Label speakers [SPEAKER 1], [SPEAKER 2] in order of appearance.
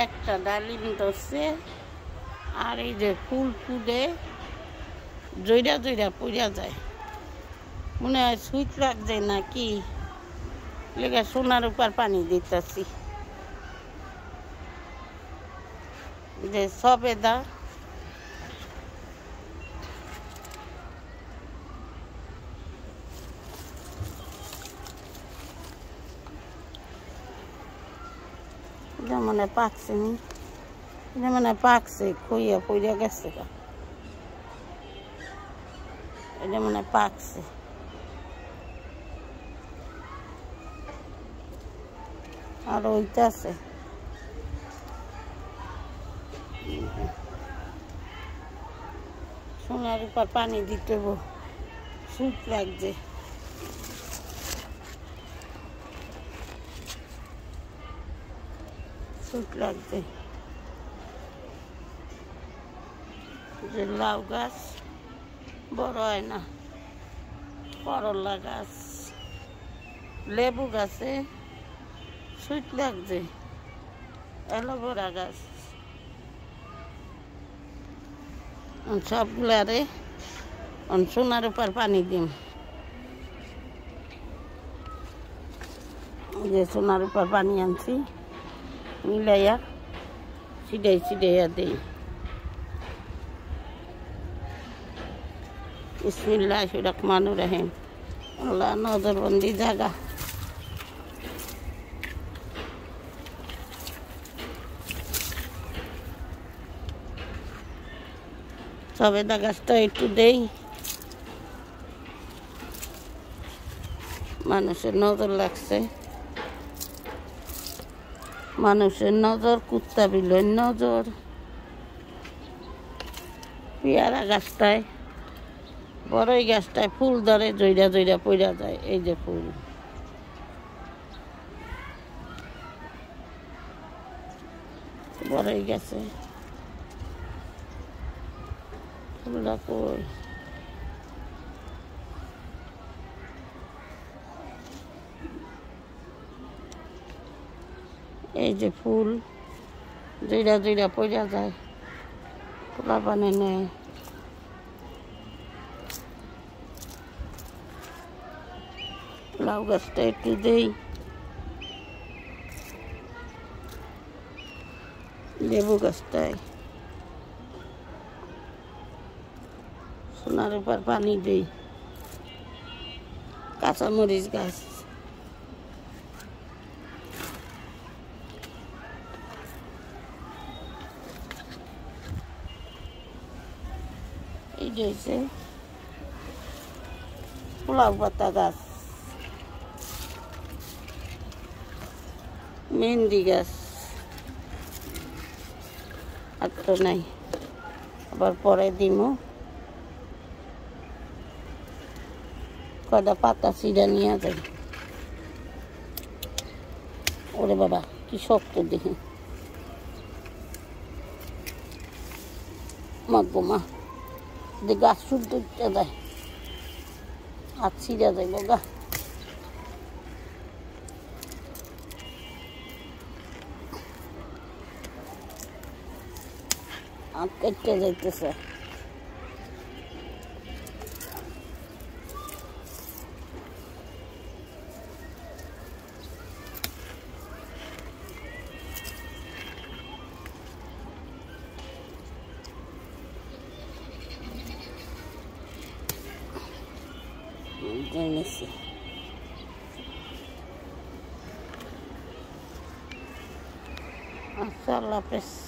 [SPEAKER 1] একটা ডালিম ধরছে আর এই যে ফুল ফুটে জইরা জইরা পড়া যায়, মনে হয় সুইচ লাগছে না কি লেগে সোনার উপর পানি দিতেছি। যে সবেদা মানে পাকছে নি, মানে পাকছে খইয়া পইরা গেছে, এটা মানে পাকছে। আর ওইটা আছে সোনার উপর পানি দিতে সুইট লাগছে। সুইট লাগছে যে লাউ গাছ বড় হয় না, করলা গাছ, লেবু গাছে সুইট লাগছে, অ্যালোভেরা গাছ, সবগুলারে সোনার উপর পানি দিম। যে সোনার উপর পানি আনছি মিলাইয়া ছিটাই ছিটাইয়া দিই। বিসমিল্লাহির রহমানির রহিম। আল্লাহ নজরবন্দি জায়গা। সবেদা গাছটা একটু দেই, মানুষের নজর লাগছে, মানুষের নজর, কুত্তা বিলের নজর। পেয়ারা গাছটায়, বড়ই গাছটায় ফুল ধরে জইরা জইরা পইরা যায়। এই যে ফুল, বড়ই গাছে ফুলটা কই, এই যে ফুল জইরা জইরা পইরা যায়, পোলা পানি নেয়। লাউ গাছটা একটু দেই, লেবু গাছটায় সোনার উপর পানি দেই। কাঁচামরিচ গাছ, এই যে হচ্ছে পোলাও পাতা গাছ, মেহেন্দি গাছ, আর তো নাই, আবার পরে দিমু। কয়টা পাতা ছিঁড়া নিয়ে যাই। ওরে বাবা কি শক্ত দেখি, মাগো মা, গাছ শুদ্ধ যায় আর ছিঁড়া যাইব গা। হাত কেটে যাইতেছে। আচ্ছা, আল্লাহ হাফেজ।